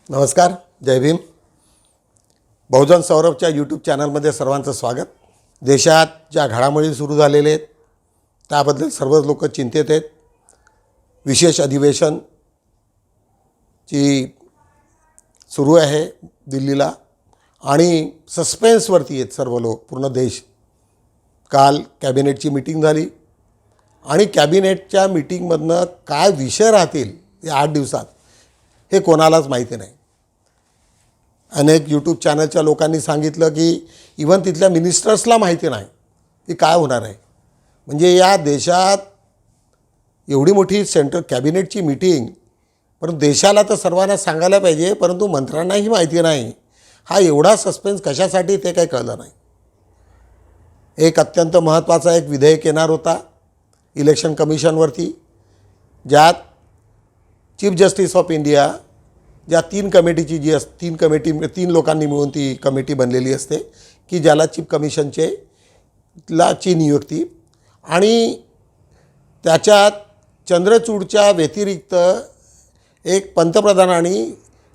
नमस्कार, जय भीम. बहुजन सौरभच्या यूट्यूब चॅनलमध्ये सर्वांचं स्वागत. देशात ज्या घडामोडी सुरू झालेल्या आहेत त्याबद्दल सर्वच लोक चिंतित आहेत. विशेष अधिवेशनची सुरू आहे दिल्लीला आणि सस्पेन्सवरती आहेत सर्व लोक, पूर्ण देश. काल कॅबिनेटची मीटिंग झाली आणि कॅबिनेटच्या मीटिंगमधनं काय विषय राहतील या 8 दिवसात हे कोणालाच माहिती नाही. अनेक यूट्यूब चॅनलच्या लोकांनी सांगितलं की इव्हन तिथल्या मिनिस्टर्सला माहिती नाही की काय होणार आहे. म्हणजे या देशात एवढी मोठी सेंट्रल कॅबिनेटची मीटिंग, परंतु देशाला तर सर्वांना सांगायला पाहिजे, परंतु मंत्र्यांनाही माहिती नाही. हा एवढा सस्पेन्स कशासाठी ते काही कळलं नाही. एक अत्यंत महत्त्वाचा एक विधेयक येणार होता इलेक्शन कमिशनवरती, ज्यात चीफ जस्टिस ऑफ इंडिया ज्या 3 कमिटीची जी 3 लोकांनी मिळून ती कमिटी बनलेली असते की ज्याला चीफ कमिशनचे ची नियुक्ती, आणि त्याच्यात चंद्रचूडच्या व्यतिरिक्त एक पंतप्रधानांनी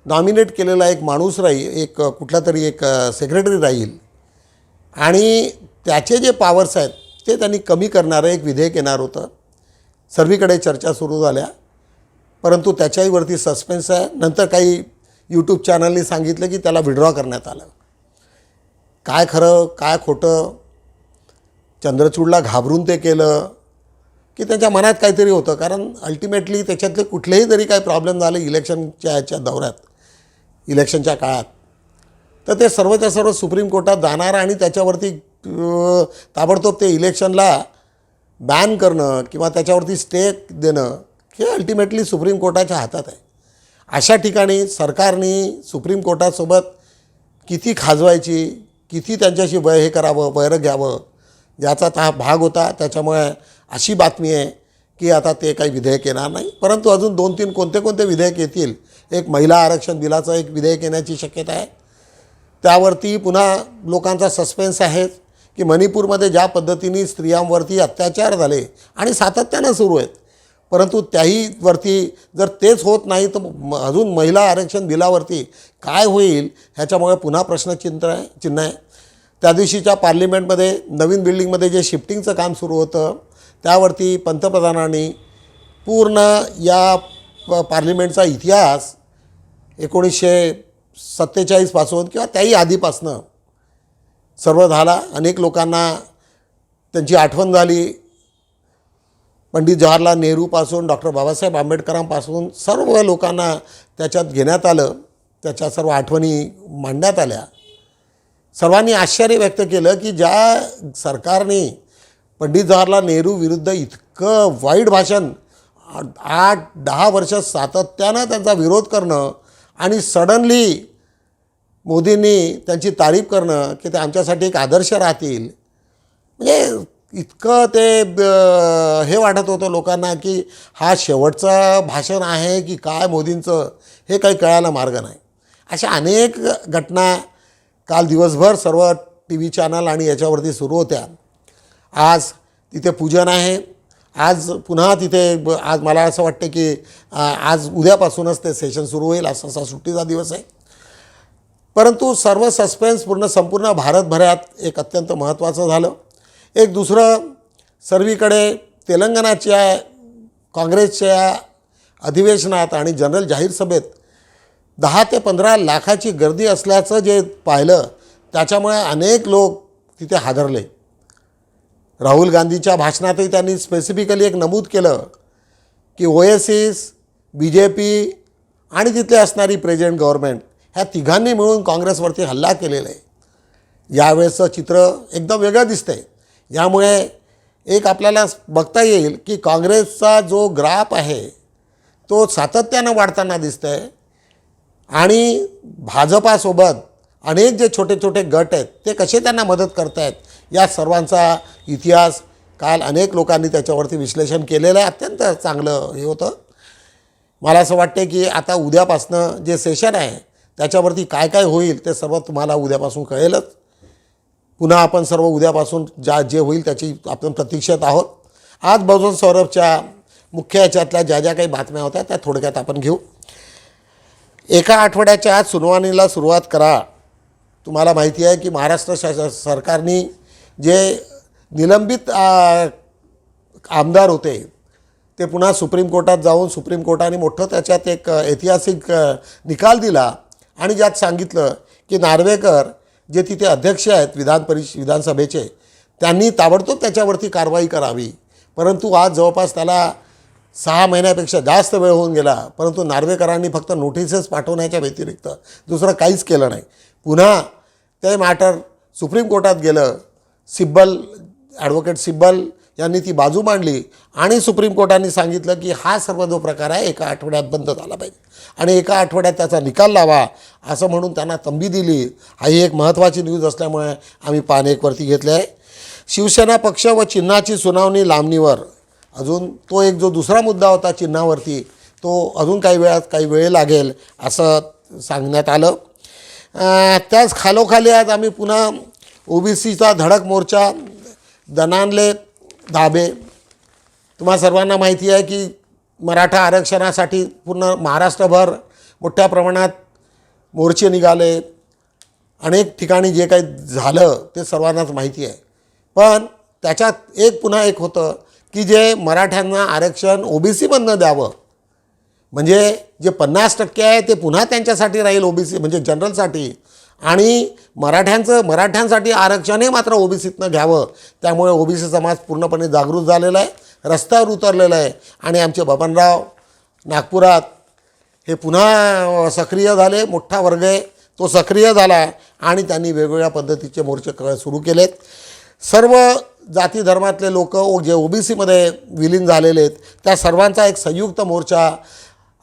नॉमिनेट केलेला एक माणूस राहील, एक कुठला तरी एक सेक्रेटरी राहील, आणि त्याचे जे पॉवर्स आहेत ते त्यांनी कमी करणारं एक विधेयक येणार होतं. सर्वीकडे चर्चा सुरू झाल्या, परंतु त्याच्याहीवरती सस्पेन्स आहे. नंतर काही यूट्यूब चॅनलनी सांगितलं की त्याला विड्रॉ करण्यात आलं. काय खरं काय खोटं, चंद्रचूडला घाबरून ते केलं की त्यांच्या मनात काहीतरी होतं, कारण अल्टिमेटली त्याच्यातले कुठलेही जरी काही प्रॉब्लेम झाले इलेक्शनच्या ह्याच्या दौऱ्यात, इलेक्शनच्या काळात, तर ते सर्वच्या सर्व सुप्रीम कोर्टात जाणार आणि त्याच्यावरती ताबडतोब ते इलेक्शनला बॅन करणं किंवा त्याच्यावरती स्टे देणं हे अल्टिमेटली सुप्रीम कोर्टाच्या हातात आहे. अशा ठिकाणी सरकारने सुप्रीम कोर्टासोबत किती खाजवायची, किती त्यांच्याशी हे करावं, वैर घ्यावं, याचा हा भाग होता. त्याच्यामुळे अशी बातमी आहे की आता ते काही विधेयक येणार नाही, परंतु अजून 2-3 कोणते विधेयक येतील. एक महिला आरक्षण बिलाचं एक विधेयक येण्याची शक्यता आहे. त्यावरती पुन्हा लोकांचा सस्पेन्स आहे की मणिपूरमध्ये ज्या पद्धतीने स्त्रियांवरती अत्याचार झाले आणि सातत्यानं सुरू आहेत, परंतु त्याहीवरती जर तेच होत नाही तर अजून महिला आरक्षण बिलावरती काय होईल ह्याच्यामुळे पुन्हा प्रश्नचिन्ह आहे. त्या दिवशीच्या पार्लिमेंटमध्ये नवीन बिल्डिंगमध्ये जे शिफ्टिंगचं काम सुरू होतं त्यावरती पंतप्रधानांनी पूर्ण या पार्लिमेंटचा इतिहास 1947 पासून किंवा त्याही आधीपासनं सर्व झाला. अनेक लोकांना त्यांची आठवण झाली. पंडित जवाहरलाल नेहरूपासून डॉक्टर बाबासाहेब आंबेडकरांपासून सर्व लोकांना त्याच्यात घेण्यात आलं, त्याच्या सर्व आठवणी मांडण्यात आल्या. सर्वांनी आश्चर्य व्यक्त केलं की ज्या सरकारने पंडित जवाहरलाल नेहरू विरुद्ध इतकं वाईट भाषण 8-10 वर्ष सातत्यानं त्यांचा विरोध करणं आणि सडनली मोदींनी त्यांची तारीफ करणं की ते आमच्यासाठी एक आदर्श राहतील, म्हणजे इतकं ते हे वाटत होतं लोकांना की हा शेवटचं भाषण आहे की काय मोदींचं, हे काही कळायला मार्ग नाही. अशा अनेक घटना काल दिवसभर सर्व TV चॅनल आणि याच्यावरती सुरू होत्या. आज तिथे पूजन आहे. आज पुन्हा तिथे आज मला असं वाटतं की आज उद्यापासूनच ते सेशन सुरू होईल, असा सुट्टीचा दिवस आहे. परंतु सर्व सस्पेन्स संपूर्ण भारतभरात एक अत्यंत महत्त्वाचं झालं. एक दुसरं, सर्वीकडे तेलंगणाच्या काँग्रेसच्या अधिवेशनात आणि जनरल जाहीर सभेत 10 ते 15 लाखाची गर्दी असल्याचं जे पाहिलं त्याच्यामुळे अनेक लोक तिथे हादरले. राहुल गांधीच्या भाषणातही त्यांनी स्पेसिफिकली एक नमूद केलं की ओएसीस, BJP आणि तिथले असणारी प्रेझेंट गव्हर्नमेंट ह्या तिघांनी मिळून काँग्रेसवरती हल्ला केलेला आहे. यावेळेचं चित्र एकदम वेगळं दिसतंय. यामुळे एक आपल्याला बघता येईल की काँग्रेसचा जो ग्राफ आहे तो सातत्यानं वाढताना दिसतं आहे आणि भाजपासोबत अनेक जे छोटे छोटे गट आहेत ते कसे त्यांना मदत करत आहेत, या सर्वांचा इतिहास काल अनेक लोकांनी त्याच्यावरती विश्लेषण केलेलं आहे. अत्यंत चांगलं हे होतं. मला असं वाटते की आता उद्यापासनं जे सेशन आहे त्याच्यावरती काय काय होईल ते सर्व तुम्हाला उद्यापासून कळेलच. पुन्हा आपण सर्व उद्यापासून जे होईल त्याची आपण प्रतीक्षेत आहोत. आज बहुजन सौरभच्या मुख्य याच्यातल्या ज्या काही बातम्या होत्या त्या थोडक्यात आपण घेऊ. एका आठवड्याच्या आत सुनावणीला सुरुवात करा. तुम्हाला माहिती आहे की महाराष्ट्र सरकारने जे निलंबित आमदार होते ते पुन्हा सुप्रीम कोर्टात जाऊन सुप्रीम कोर्टाने मोठं त्याच्यात एक ऐतिहासिक निकाल दिला आणि ज्यात सांगितलं की नार्वेकर जे तिथे अध्यक्ष आहेत विधानसभेचे त्यांनी ताबडतोब त्याच्यावरती कारवाई करावी. परंतु आज जवळपास त्याला 6 महिन्यापेक्षा जास्त वेळ होऊन गेला, परंतु नार्वेकरांनी फक्त नोटिसेस पाठवण्याच्या व्यतिरिक्त दुसरं काहीच केलं नाही. पुन्हा ते मॅटर सुप्रीम कोर्टात गेलं. ॲडव्होकेट सिब्बल यांनी ती बाजू मांडली आणि सुप्रीम कोर्टाने सांगितलं की हा सर्व जो प्रकार आहे एका आठवड्यात बंद झाला पाहिजे आणि एका आठवड्यात त्याचा निकाल लावा असं म्हणून त्यांना तंबी दिली. ही एक महत्त्वाची न्यूज असल्यामुळे आम्ही पान 1 वरती घेतले आहे. शिवसेना पक्ष व चिन्हाची सुनावणी लांबणीवर. अजून तो एक जो दुसरा मुद्दा होता चिन्हावरती तो अजून काही वेळ लागेल असं सांगण्यात आलं. त्याच खालोखाली आज आम्ही पुन्हा OBCचा धडक मोर्चा दणाणले धाबे. तुम्हा सर्वांना माहिती आहे की मराठा आरक्षणासाठी पूर्ण महाराष्ट्रभर मोठ्या प्रमाणात मोर्चे निघाले. अनेक ठिकाणी जे काही झालं ते सर्वांनाच माहिती आहे. पण त्याच्यात पुन्हा एक होतं की जे मराठ्यांना आरक्षण OBCमधनं द्यावं, म्हणजे जे 50% आहे ते पुन्हा त्यांच्यासाठी राहील OBC म्हणजे जनरलसाठी, आणि मराठ्यांसाठी आरक्षण हे मात्र OBCतनं घ्यावं. त्यामुळे OBC समाज पूर्णपणे जागृत झालेला आहे, रस्त्यावर उतरलेला आहे. आणि आमचे बबनराव नागपुरात हे पुन्हा सक्रिय झाले. मोठा वर्ग आहे तो सक्रिय झाला आणि त्यांनी वेगवेगळ्या पद्धतीचे मोर्चे सुरू केलेत. सर्व जाती धर्मातले लोक जे OBCमध्ये विलीन झालेले आहेत त्या सर्वांचा एक संयुक्त मोर्चा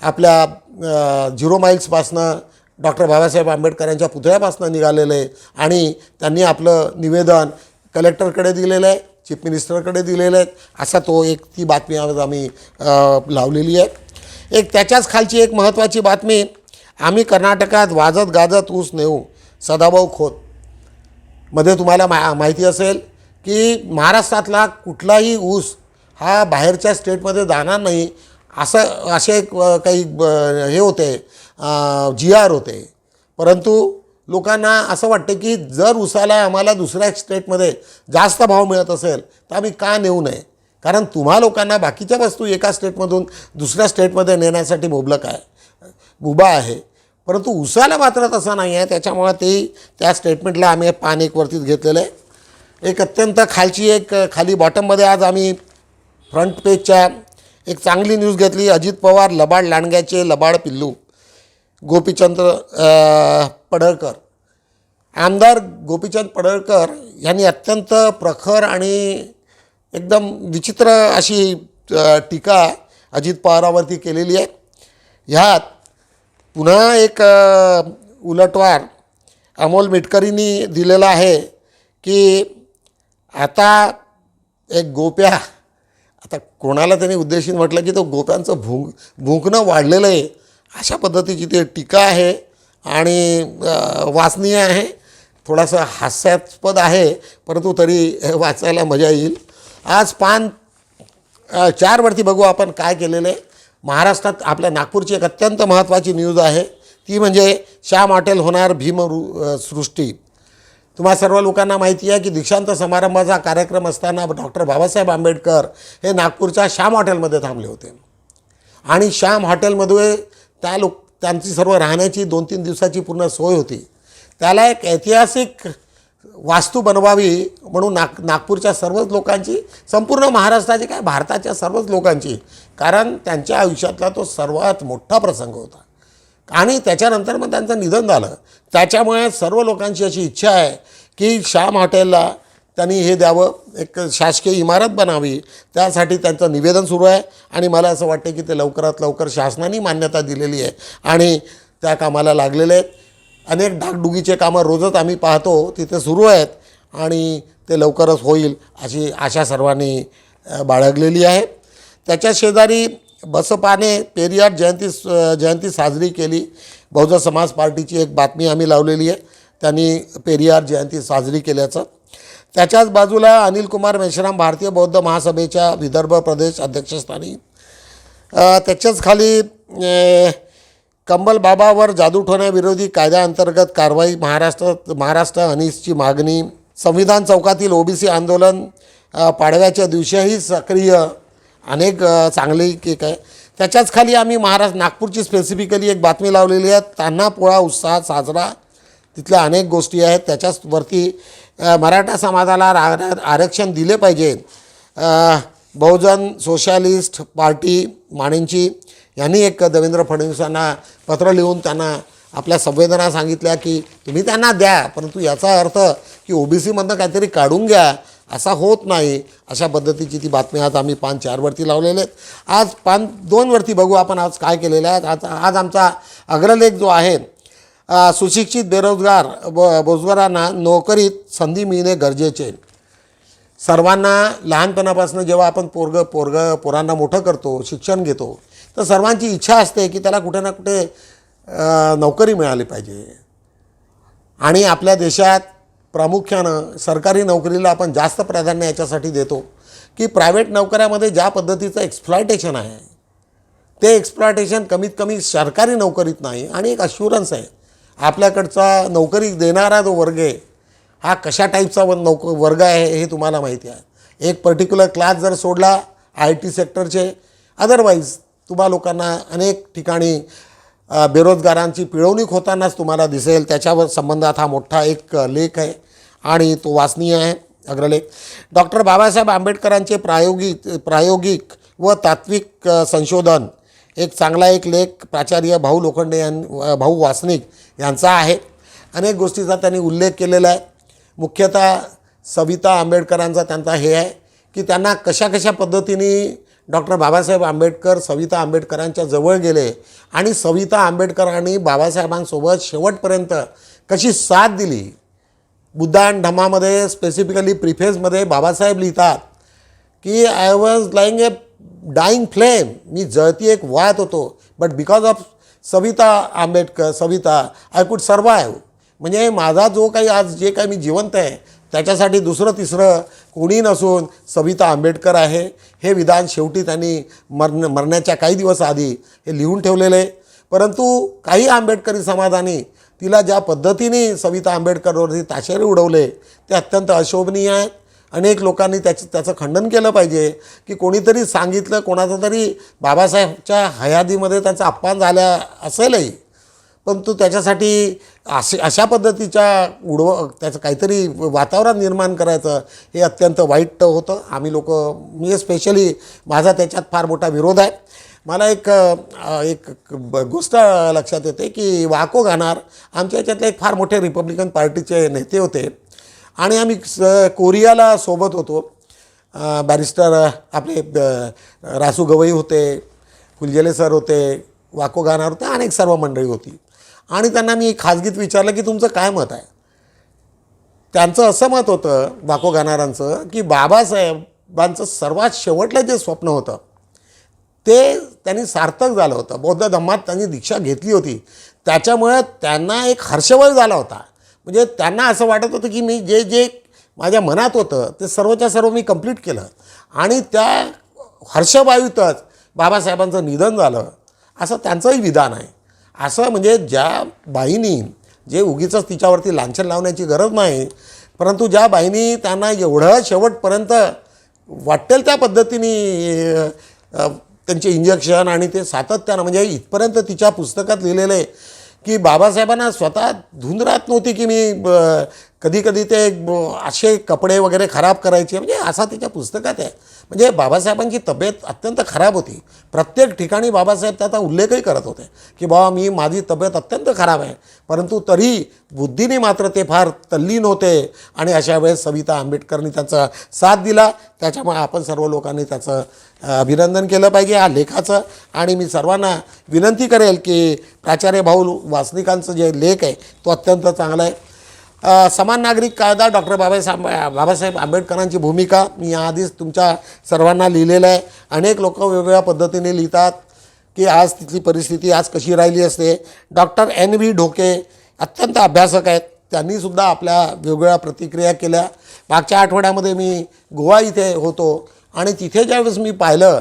आपल्या 0 माईल्सपासनं डॉक्टर बाबासाहेब आंबेडकरांच्या पुतळ्यापासून निघालेलं आहे. आणि त्यांनी आपलं निवेदन कलेक्टरकडे दिलेलं आहे, चीफ मिनिस्टरकडे दिलेलं आहे. असा ती बातमी आज आम्ही लावलेली आहे. त्याच्याच खालची एक महत्त्वाची बातमी, आम्ही कर्नाटकात वाजत गाजत ऊस नेऊ, सदाभाऊ खोत. मध्ये तुम्हाला माहिती असेल की महाराष्ट्रातला कुठलाही ऊस हा बाहेरच्या स्टेटमध्ये जाणार नाही असे काही हे होते, GR होते. परंतु लोकांना असं वाटतं की जर ऊसाला आम्हाला दुसऱ्या स्टेटमध्ये जास्त भाव मिळत असेल तर आम्ही का नेऊ नये, कारण तुम्हा लोकांना बाकीच्या वस्तू एका स्टेटमधून दुसऱ्या स्टेटमध्ये नेण्यासाठी मुभा आहे. परंतु ऊसाला मात्र तसं नाही आहे. त्याच्यामुळं त्या स्टेटमेंटला आम्ही पान 1 वरतीच घेतलेलं आहे. एक अत्यंत खाली बॉटममध्ये आज आम्ही फ्रंट पेजच्या एक चांगली न्यूज घेतली. अजित पवार लबाड लांडग्याचे लबाड पिल्लू. गोपीचंद पडळकर, आमदार गोपीचंद पडळकर यांनी अत्यंत प्रखर आणि एकदम विचित्र अशी टीका अजित पवारावरती केलेली आहे. ह्यात पुन्हा एक उलटवार अमोल मिटकरींनी दिलेला आहे की आता एक गोप्या, आता कोणाला त्यांनी उद्देशून म्हटलं की तो गोप्यांचं भुंकणं वाढलेलं आहे अशा पद्धतीची ती टीका आहे आणि वाचनीय आहे. थोडासा हास्यास्पद आहे परंतु तरी वाचायला मजा येईल. आज पान 4 वरती बघू आपण काय केलेलं आहे. महाराष्ट्रात आपल्या नागपूरची एक अत्यंत महत्त्वाची न्यूज आहे, ती म्हणजे श्याम हॉटेल होणार भीमसृष्टी. तुम्हा सर्व लोकांना माहिती आहे की दीक्षांत समारंभाचा कार्यक्रम असताना डॉक्टर बाबासाहेब आंबेडकर हे नागपूरच्या श्याम हॉटेलमध्ये थांबले होते आणि श्याम हॉटेलमध्ये त्यांची सर्व राहण्याची 2-3 दिवसाची पूर्ण सोय होती. त्याला एक ऐतिहासिक वास्तू बनवावी म्हणून नागपूरच्या सर्वच लोकांची, संपूर्ण महाराष्ट्राची काय भारताच्या सर्वच लोकांची, कारण त्यांच्या आयुष्यातला तो सर्वात मोठा प्रसंग होता आणि त्याच्यानंतर मग त्यांचं निधन झालं. त्याच्यामुळे सर्व लोकांची अशी इच्छा आहे की श्याम हॉटेलला त्यांनी हे द्यावं, एक शासकीय इमारत बनावी. त्यासाठी त्यांचं निवेदन सुरू आहे आणि मला असं वाटतं की ते लवकरात लवकर शासनाने मान्यता दिलेली आहे आणि त्या कामाला लागलेले आहेत. अनेक डागडुगीचे कामं रोजच आम्ही पाहतो तिथे सुरू आहेत आणि ते लवकरच होईल अशी आशा सर्वांनी बाळगलेली आहे. त्याच्या शेजारी बसपाने पेरियार जयंती साजरी केली. बहुजन समाज पार्टीची एक बातमी आम्ही लावलेली आहे, त्यांनी पेरियार जयंती साजरी केल्याचं. त्याच्याच बाजूला अनिल कुमार मेश्राम भारतीय बौद्ध महासभेच्या विदर्भ प्रदेश अध्यक्षस्थानी. त्याच्याच खाली कंबल बाबावर जादूटोण्याविरोधी कायद्याअंतर्गत कारवाई, महाराष्ट्र अनिसची मागणी, संविधान चौकातील ओबीसी आंदोलन, पाडव्याच्या दिवशीही सक्रिय, अनेक चांगली केक आहे. त्याच्याच खाली आम्ही नागपूरची स्पेसिफिकली एक बातमी लावलेली आहे, तान्हा पोळा उत्साहात साजरा. तिथल्या अनेक गोष्टी आहेत. त्याच्यावरती मराठा समाजाला आरक्षण दिले पाहिजे. बहुजन सोशलिस्ट पार्टी मानेंची यांनी एक देवेंद्र फडणवीसांना पत्र लिहून त्यांना आपल्या संवेदना सांगितल्या की तुम्ही त्यांना द्या, परंतु याचा अर्थ की ओबीसीमधनं काहीतरी काढून घ्या असा होत नाही. अशा पद्धतीची ती बातमी आज आम्ही पान 4 वरती लावलेले आहेत. आज पान 2 वरती बघू आपण आज काय केलेलं आहे. आज आमचा अग्रलेख जो आहे, सुशिक्षित बेरोजगार रोजगारांना नोकरीत संधी मिळणे गरजेचे. सर्वांना लहानपणापासून जेव्हा आपण पोरांना मोठं करतो, शिक्षण घेतो, तर सर्वांची इच्छा असते की त्याला कुठे ना कुठे नोकरी मिळाली पाहिजे. आणि आपल्या देशात प्रामुख्यानं सरकारी नोकरीला आपण जास्त प्राधान्य याच्यासाठी देतो की प्रायव्हेट नोकऱ्यामध्ये ज्या पद्धतीचं एक्सप्लॉयटेशन आहे, ते एक्सप्लॉयटेशन कमीत कमी सरकारी नोकरीत नाही. आणि एक अश्युरन्स आहे, आपल्याकडचा नोकरी देणारा जो वर्ग आहे हा कशा टाईपचा वर्ग आहे हे तुम्हाला माहिती आहे. एक पर्टिक्युलर क्लास जर सोडला IT सेक्टरचे, अदरवाईज तुम्हा लोकांना अनेक ठिकाणी बेरोजगारांची पिळवणूक होतानाच तुम्हाला दिसेल. त्याच्यावर संबंधात हा मोठा एक लेख आहे आणि तो वाचनीय आहे, अग्रलेख. डॉक्टर बाबासाहेब आंबेडकरांचे प्रायोगिक व तात्विक संशोधन, एक चांगला एक लेख प्राचार्य भाऊ लोखंडे भाऊ वासनिक यांचा आहे. अनेक गोष्टीचा त्यांनी उल्लेख केलेला आहे. मुख्यतः सविता आंबेडकरांचा त्यांचा हे आहे की त्यांना कशा पद्धतीने डॉक्टर बाबासाहेब आंबेडकर सविता आंबेडकरांच्या जवळ गेले आणि सविता आंबेडकरांनी बाबासाहेबांसोबत शेवटपर्यंत कशी साथ दिली. बुद्धा अँड धम्मामध्ये स्पेसिफिकली प्रिफेसमध्ये बाबासाहेब लिहितात की I was lying a dying flame, मी जळती एक वात होतो, but because of Savita I could survive. म्हणजे माझा जो काही आज जे काही मी जिवंत आहे त्याच्यासाठी दुसरं तिसरं कोणी नसून सविता आंबेडकर आहे. हे विधान शेवटी त्यांनी मरण्याच्या काही दिवस आधी हे लिहून ठेवलेलं आहे. परंतु काही आंबेडकरी समाजाने तिला ज्या पद्धतीने सविता आंबेडकरवरती ताशेरे उडवले ते अत्यंत अशोभनीय आहेत. अनेक लोकांनी त्याचं खंडन केलं पाहिजे की कोणीतरी सांगितलं, कोणाचं तरी बाबासाहेबच्या हयातीमध्ये त्याचा अपमान झाला असेलही, परंतु त्याच्यासाठी अशा पद्धतीच्या त्याचं काहीतरी वातावरण निर्माण करायचं हे अत्यंत वाईट होतं. आम्ही मी स्पेशली माझा त्याच्यात फार मोठा विरोध आहे. मला एक गोष्ट लक्षात येते की वाको गानार आमच्या याच्यातले एक फार मोठे रिपब्लिकन पार्टीचे नेते होते आणि आम्ही कोरियाला सोबत होतो. बॅरिस्टर आपले रासू गवई होते, फुलझेले सर होते, वाको गानार होते, अनेक सर्व मंडळी होती. आणि त्यांना मी खाजगीत विचारलं की तुमचं काय मत आहे. त्यांचं असं मत होतं वाको गाणारांचं की बाबासाहेबांचं सर्वात शेवटलं जे स्वप्न होतं ते त्यांनी सार्थक झालं होतं. बौद्ध धम्मात त्यांनी दीक्षा घेतली होती, त्याच्यामुळे त्यांना एक हर्षवय झाला होता. म्हणजे त्यांना असं वाटत होतं की मी जे माझ्या मनात होतं ते सर्वच्या सर्व मी कंप्लीट केलं. आणि त्या हर्षवायूतच बाबासाहेबांचं निधन झालं असं त्यांचंही विधान आहे. असं म्हणजे ज्या बाईंनी जे उगीचंच तिच्यावरती लांछन लावण्याची गरज नाही, परंतु ज्या बाईंनी त्यांना एवढं शेवटपर्यंत वाटेल त्या पद्धतीने त्यांचे इंजेक्शन आणि ते सातत्यानं, म्हणजे इथपर्यंत तिच्या पुस्तकात लिहिलेलं आहे की बाबासाहेबांना स्वतः धुंद राहत नव्हती की मी कधी ते असे कपडे वगैरे खराब करायचे, म्हणजे असा तिच्या पुस्तकात आहे. म्हणजे बाबासाहेबांची तब्येत अत्यंत खराब होती. प्रत्येक ठिकाणी बाबासाहेब त्याचा उल्लेखही करत होते की बाबा माझी तब्येत अत्यंत खराब आहे, परंतु तरी बुद्धीने मात्र ते फार तल्लीन होते. आणि अशा वेळेस सविता आंबेडकरनी त्याचा साथ दिला. त्याच्यामुळे आपण सर्व लोकांनी त्याचं अभिनंदन केलं पाहिजे या लेखाचं. आणि मी सर्वांना विनंती करेल की प्राचार्य भाऊ वासनिकांचं जे लेख आहे तो अत्यंत चांगला आहे. समान नागरिक कायदा, डॉक्टर बाबासाहेब आंबेडकरांची भूमिका मी याआधीच तुमच्या सर्वांना लिहिलेलं आहे. अनेक लोक वेगवेगळ्या पद्धतीने लिहितात की आज तिथली परिस्थिती आज कशी राहिली असते. डॉक्टर NV ढोके अत्यंत अभ्यासक आहेत, त्यांनीसुद्धा आपल्या वेगवेगळ्या प्रतिक्रिया केल्या. मागच्या आठवड्यामध्ये मी गोवा इथे होतो आणि तिथे ज्यावेळेस मी पाहिलं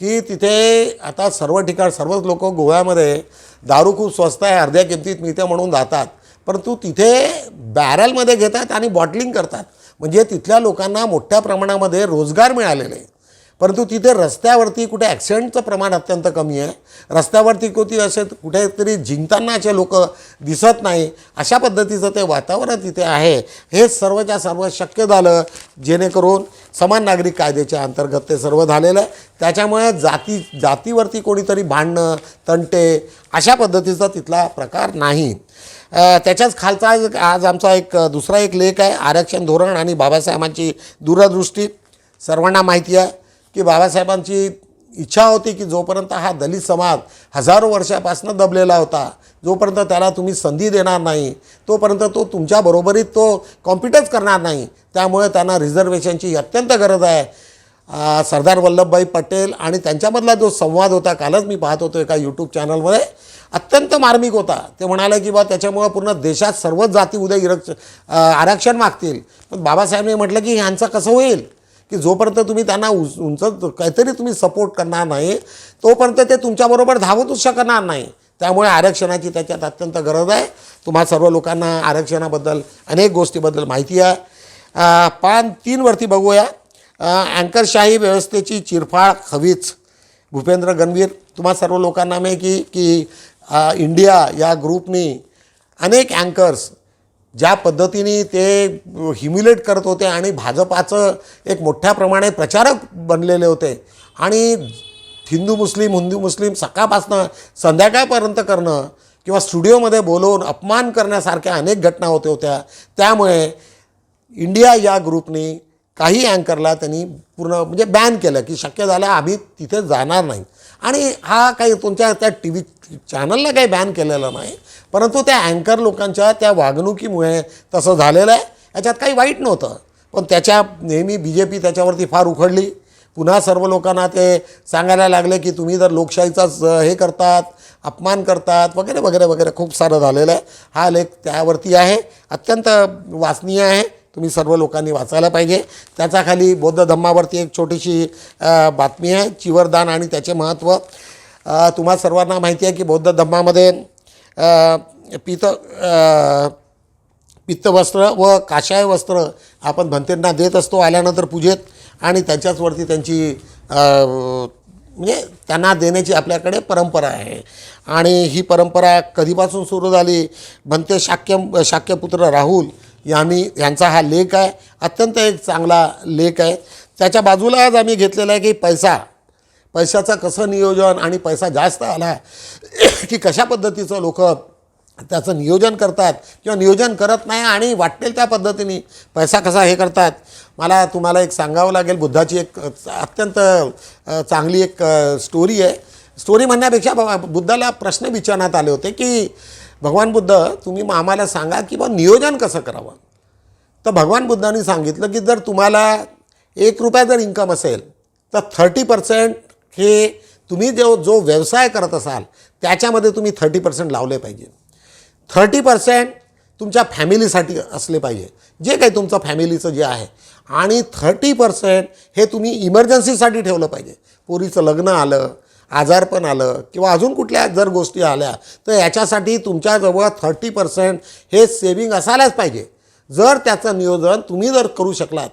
की तिथे आता सर्व ठिकाण सर्वच लोक गोव्यामध्ये दारू खूप स्वस्त आहे, अर्ध्या किमतीत मिळते म्हणून जातात, परंतु तिथे बॅरलमध्ये घेतात आणि बॉटलिंग करतात. म्हणजे तिथल्या लोकांना मोठ्या प्रमाणामध्ये रोजगार मिळालेले आहे. परंतु तिथे रस्त्यावरती कुठे ॲक्सिडेंटचं प्रमाण अत्यंत कमी आहे. रस्त्यावरती असे कुठेतरी जिंकताना असे लोक दिसत नाही. अशा पद्धतीचं ते वातावरण तिथे आहे. हे सर्वच्या सर्व शक्य झालं जेणेकरून समान नागरिक कायद्याच्या अंतर्गत ते सर्व झालेलं आहे. त्याच्यामुळे जातीवरती कोणीतरी भांडणं तंटे अशा पद्धतीचा तिथला प्रकार नाही. त्याच्याच खालचा आज आमचा दुसरा एक लेख आहे, आरक्षण धोरण आणि बाबासाहेबांची दूरदृष्टी. सर्वांना माहिती आहे की बाबासाहेबांची इच्छा होती की जोपर्यंत हा दलित समाज हजारो वर्षापासून दबलेला होता, जोपर्यंत त्याला तुम्ही संधी देणार नाही तोपर्यंत तो तुमच्या बरोबरीत तो कॉम्पिटच करणार नाही. त्यामुळे त्यांना रिझर्वेशनची अत्यंत गरज आहे. सरदार वल्लभभाई पटेल आणि त्यांच्यामधला जो संवाद होता, कालच मी पाहत होतो एका यूट्यूब चॅनलमध्ये, अत्यंत मार्मिक होता. ते म्हणाले की बा त्याच्यामुळं पूर्ण देशात सर्वच जाती उद्या आरक्षण मागतील. पण बाबासाहेबांनी म्हटलं की ह्यांचं कसं होईल की जोपर्यंत तुम्ही त्यांना उंच काहीतरी तुम्ही सपोर्ट करणार नाही तोपर्यंत ते तुमच्याबरोबर धावतच शकणार नाही. त्यामुळे आरक्षणाची त्याच्यात अत्यंत गरज आहे. तुम्हा सर्व लोकांना आरक्षणाबद्दल अनेक गोष्टीबद्दल माहिती आहे. पान 3 वरती बघूया. अँकरशाही व्यवस्थेची चिरफाड हवीच, भूपेंद्र गणवीर. तुम्हा सर्व लोकांना माहिती की इंडिया या ग्रुपनी अनेक अँकर्स ज्या पद्धतीने ते ह्युमिलेट करत होते आणि भाजपाचं एक मोठ्या प्रमाणे प्रचारक बनलेले होते आणि हिंदू मुस्लिम सकाळपासनं संध्याकाळपर्यंत करणं किंवा स्टुडिओमध्ये बोलवून अपमान करण्यासारख्या अनेक घटना होत्या. त्यामुळे इंडिया या ग्रुपने काही अँकरला त्यांनी पूर्ण म्हणजे बॅन केलं की शक्य झालं आम्ही तिथे जाणार नाही. आणि हा काही तुमच्या त्या टी व्ही चॅनलला काही बॅन केलेलं नाही, परंतु त्या अँकर लोकांच्या त्या वागणुकीमुळे तसं झालेलं आहे. याच्यात काही वाईट नव्हतं, पण नेहमी BJP त्याच्यावरती फार उखडली. पुन्हा सर्व लोकांना ते सांगायला लागले की तुम्ही जर लोकशाहीचाच हे करतात, अपमान करतात वगैरे वगैरे वगैरे खूप सारं झालेलं आहे. हा लेख त्यावरती आहे, अत्यंत वाचनीय आहे. तुम्ही सर्व लोकांनी वाचायला पाहिजे. त्याचा खाली बौद्ध धम्मावरती एक छोटीशी बातमी आहे, चिवरदान आणि त्याचे महत्त्व. तुम्हा सर्वांना माहिती आहे की बौद्ध धम्मामध्ये पित्तवस्त्र व काशाय वस्त्र आपण भंतेंना देत असतो आल्यानंतर पूजेत, आणि त्याच्याचवरती त्यांची म्हणजे त्यांना देण्याची आपल्याकडे परंपरा आहे. आणि ही परंपरा कधीपासून सुरू झाली? भंते शाक्यपुत्र राहुल यांचा हा लेख आहे. अत्यंत एक चांगला लेख आहे. त्याच्या बाजूला आज आम्ही घेतलेला आहे की पैशाचं कसं नियोजन आणि पैसा जास्त आला की कशा पद्धतीचं लोक त्याचं नियोजन करतात किंवा नियोजन करत नाही आणि वाटेल त्या पद्धतीने पैसा कसा हे करतात. मला तुम्हाला एक सांगावं लागेल. बुद्धाची एक अत्यंत चांगली एक स्टोरी आहे. स्टोरी म्हणण्यापेक्षा बुद्धाला प्रश्न विचारण्यात आले होते की भगवान बुद्ध तुम्ही आम्हाला सांगा की बा नियोजन कसं करावं. तर भगवान बुद्धांनी सांगितलं की जर तुम्हाला ₹1 जर इन्कम असेल तर 30% हे तुम्ही जो व्यवसाय करत असाल त्याच्यामध्ये तुम्ही 30% लावले पाहिजे. 30% तुमच्या फॅमिलीसाठी असले पाहिजे, जे काही तुमचं फॅमिलीचं जे आहे, आणि 30% हे तुम्ही इमर्जन्सीसाठी ठेवलं पाहिजे. पोरीचं लग्न आलं, आजारपण आलं किंवा अजून कुठल्या जर गोष्टी आल्या तर याच्यासाठी तुमच्याजवळ 30% हे सेविंग असायलाच पाहिजे. जर त्याचं नियोजन तुम्ही जर करू शकलात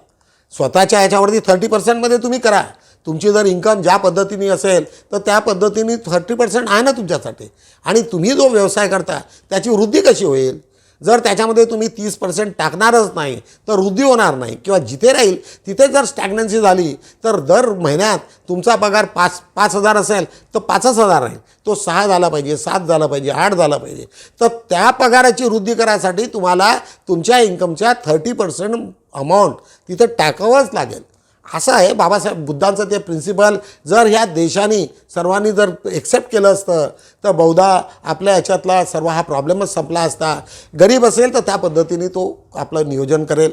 स्वतःच्या ह्याच्यावरती 30%मध्ये तुम्ही करा. तुमची जर इन्कम ज्या पद्धतीने असेल तर त्या पद्धतीने 30% आहे ना तुमच्यासाठी. आणि तुम्ही जो व्यवसाय करता त्याची वृद्धी कशी होईल? जर त्याच्यामध्ये तुम्ही 30% टाकणारच नाही तर वृद्धी होणार नाही, किंवा जिथे राहील तिथे जर स्टॅग्नन्सी झाली तर दर महिन्यात तुमचा पगार 5,000 असेल तर 5,000 राहील, तो 6 झाला पाहिजे, 7 झाला पाहिजे, 8 झाला पाहिजे. तर त्या पगाराची वृद्धी करायसाठी तुम्हाला तुमच्या इन्कमच्या 30% अमाऊंट तिथे टाकावंच लागेल. असं आहे बाबासाहेब बुद्धांचं ते प्रिन्सिपल. जर ह्या देशाने सर्वांनी जर एक्सेप्ट केलं असतं तर बहुधा आपल्या ह्याच्यातला सर्व हा प्रॉब्लेमच संपला असता. गरीब असेल तर त्या पद्धतीने तो आपलं नियोजन करेल,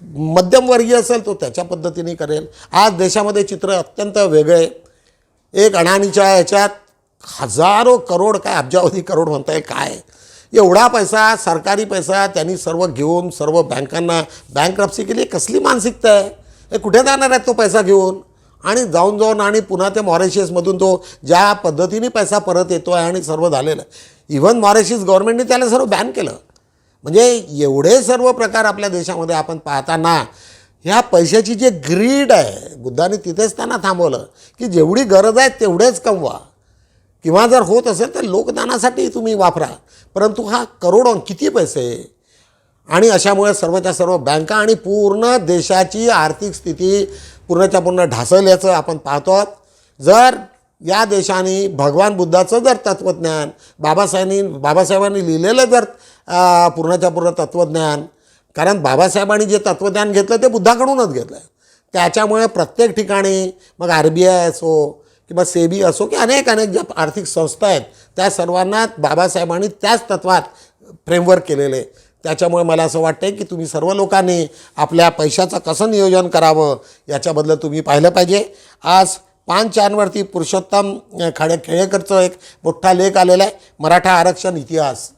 मध्यमवर्गीय असेल तो त्याच्या पद्धतीने करेल. आज देशामध्ये चित्र अत्यंत वेगळे. एक अडाणीच्या ह्याच्यात हजारो करोड, काय अब्जावधी करोड म्हणता येईल, काय एवढा पैसा, सरकारी पैसा त्यांनी सर्व घेऊन सर्व बँकांना बँकरप्सी केली. कसली मानसिकता आहे? हे कुठे जाणार आहेत तो पैसा घेऊन? आणि जाऊन आणि पुन्हा ते मॉरिशसमधून तो ज्या पद्धतीने पैसा परत येतो आहे आणि सर्व झालेलं आहे, इव्हन मॉरिशस गव्हर्नमेंटने त्याला सर्व बॅन केलं. म्हणजे एवढे सर्व प्रकार आपल्या देशामध्ये आपण पाहताना ह्या पैशाची जे ग्रीड आहे, बुद्धाने तिथेच त्यांना थांबवलं की जेवढी गरज आहे तेवढेच कमवा, किंवा जर होत असेल तर लोकदानासाठी तुम्ही वापरा, परंतु हा करोडो किती पैसे. आणि अशामुळे सर्वच्या सर्व बँका आणि पूर्ण देशाची आर्थिक स्थिती पूर्णच्या पूर्ण ढासळल्याचं आपण पाहतो आहोत. जर या देशाने भगवान बुद्धाचं जर तत्त्वज्ञान, बाबासाहेबांनी लिहिलेलं जर पूर्णच्या पूर्ण तत्त्वज्ञान, कारण बाबासाहेबांनी जे तत्त्वज्ञान घेतलं ते बुद्धाकडूनच घेतलं आहे, त्याच्यामुळे प्रत्येक ठिकाणी मग RBI असो किंवा सेबी असो की अनेक ज्या आर्थिक संस्था आहेत त्या सर्वांना बाबासाहेबांनी त्याच तत्वात फ्रेमवर्क केलेले. त्याच्यामुळे मला असं वाटतं की तुम्ही सर्व लोकांनी आपल्या पैशाचं कसं नियोजन करावं याच्याबद्दल तुम्ही पाहिलं पाहिजे. आज 5/4 पुरुषोत्तम खेडेकरचं एक मोठा लेख आलेला आहे, मराठा आरक्षण इतिहास.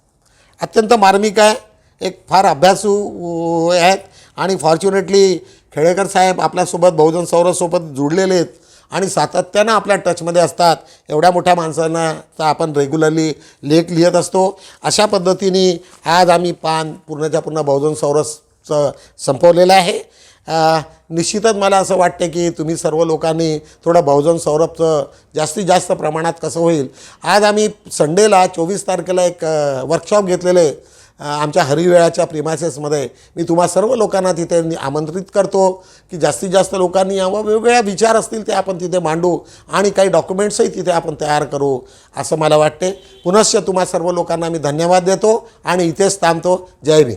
अत्यंत मार्मिक आहे, एक फार अभ्यासू आहेत आणि फॉर्च्युनेटली खेडेकर साहेब आपल्यासोबत बहुजन सौरसोबत जुडलेले आहेत आणि सातत्यानं आपल्या टचमध्ये असतात. एवढ्या मोठ्या माणसांना आपण रेग्युलरली लेख लिहित असतो. अशा पद्धतीने आज आम्ही पूर्णच्या पूर्ण बहुजन सौरसचं संपवलेलं आहे. निश्चितच मला असं वाटते की तुम्ही सर्व लोकांनी थोडं बहुजन सौरभचं जास्तीत जास्त प्रमाणात कसं होईल. आज आम्ही संडेला 24 तारखेला एक वर्कशॉप घेतलेले आमच्या हरिवेळाच्या प्रिमायसेसमध्ये. मी तुम्हा सर्व लोकांना तिथे आमंत्रित करतो की जास्तीत जास्त लोकांनी यावं, वेगवेगळ्या विचार असतील ते आपण तिथे मांडू आणि काही डॉक्युमेंट्सही तिथे आपण तयार करू असं मला वाटते. पुनश्च तुम्हा सर्व लोकांना मी धन्यवाद देतो आणि इथेच थांबतो. जय भीम.